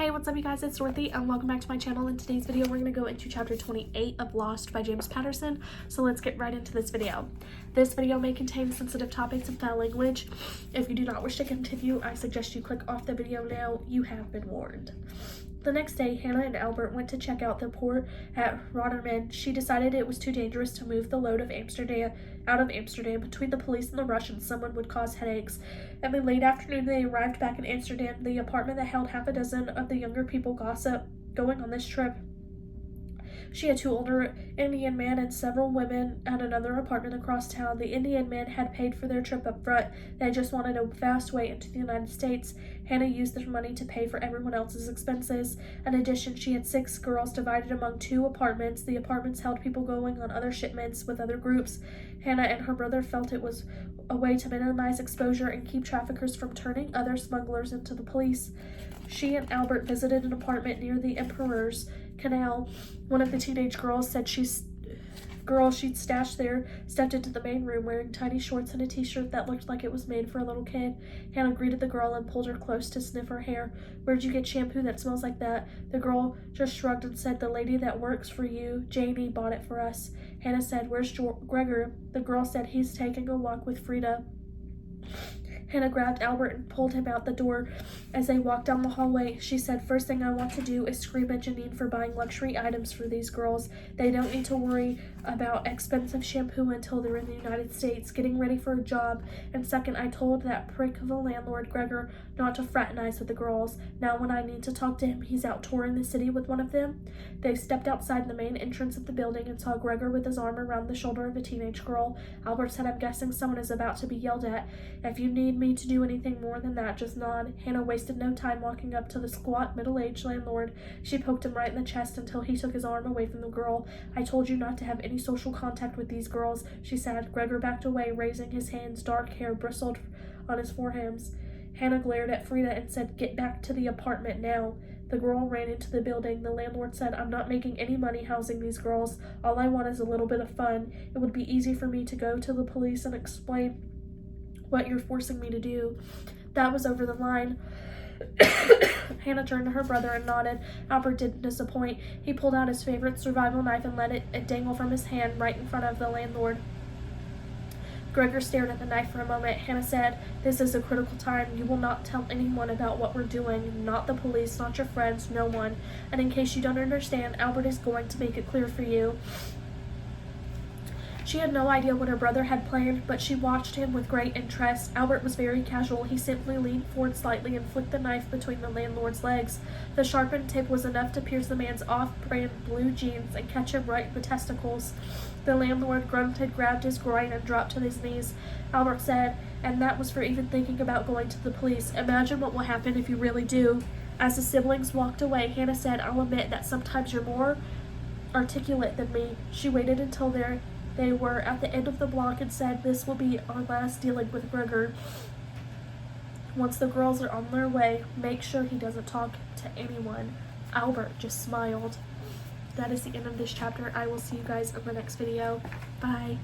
Hey, what's up you guys, it's Dorothy and welcome back to my channel. In today's video we're going to go into chapter 28 of Lost by James Patterson, so let's get right into this video. This video may contain sensitive topics and foul language. If you do not wish to continue, I suggest you click off the video now. You have been warned. The next day, Hannah and Albert went to check out the port at Rotterdam. She decided it was too dangerous to move the load of out of Amsterdam. Between the police and the Russians, someone would cause headaches. In the late afternoon, they arrived back in Amsterdam, the apartment that held half a dozen of the younger people gossip going on this trip. She had two older Indian men and several women at another apartment across town. The Indian men had paid for their trip up front. They just wanted a fast way into the United States. Hannah used this money to pay for everyone else's expenses. In addition, she had 6 girls divided among 2 apartments. The apartments held people going on other shipments with other groups. Hannah and her brother felt it was a way to minimize exposure and keep traffickers from turning other smugglers into the police. She and Albert visited an apartment near the Emperor's Canal. One of the teenage girls said she'd stashed there stepped into the main room wearing tiny shorts and a t-shirt that looked like it was made for a little kid. Hannah greeted the girl and pulled her close to sniff her hair. "Where'd you get shampoo that smells like that?" The girl just shrugged and said, "The lady that works for you, Janie, bought it for us." Hannah said, "Where's Gregor?" The girl said, "He's taking a walk with Frida." Hannah grabbed Albert and pulled him out the door. As they walked down the hallway, she said, "First thing I want to do is scream at Janine for buying luxury items for these girls. They don't need to worry about expensive shampoo until they're in the United States, getting ready for a job. And second, I told that prick of a landlord, Gregor, not to fraternize with the girls. Now when I need to talk to him, he's out touring the city with one of them." They stepped outside the main entrance of the building and saw Gregor with his arm around the shoulder of a teenage girl. Albert said, "I'm guessing someone is about to be yelled at. If you need me to do anything more than that, just nod." Hannah wasted no time walking up to the squat, middle-aged landlord. She poked him right in the chest until he took his arm away from the girl. "I told you not to have any social contact with these girls," she said. Gregor backed away, raising his hands. Dark hair bristled on his forearms. Hannah glared at Frida and said, "Get back to the apartment now." The girl ran into the building. The landlord said, "I'm not making any money housing these girls. All I want is a little bit of fun. It would be easy for me to go to the police and explain what you're forcing me to do." That was over the line. Hannah turned to her brother and nodded. Albert didn't disappoint. He pulled out his favorite survival knife and let it dangle from his hand right in front of the landlord. Gregor stared at the knife for a moment. Hannah said, "This is a critical time. You will not tell anyone about what we're doing. Not the police, not your friends, no one. And in case you don't understand, Albert is going to make it clear for you." She had no idea what her brother had planned, but she watched him with great interest. Albert was very casual. He simply leaned forward slightly and flicked the knife between the landlord's legs. The sharpened tip was enough to pierce the man's off-brand blue jeans and catch him right in the testicles. The landlord grunted, grabbed his groin, and dropped to his knees. Albert said, "And that was for even thinking about going to the police. Imagine what will happen if you really do." As the siblings walked away, Hannah said, "I'll admit that sometimes you're more articulate than me." She waited until they were at the end of the block and said, "This will be our last dealing with Gregor. Once the girls are on their way, make sure he doesn't talk to anyone." Albert just smiled. That is the end of this chapter. I will see you guys in the next video. Bye.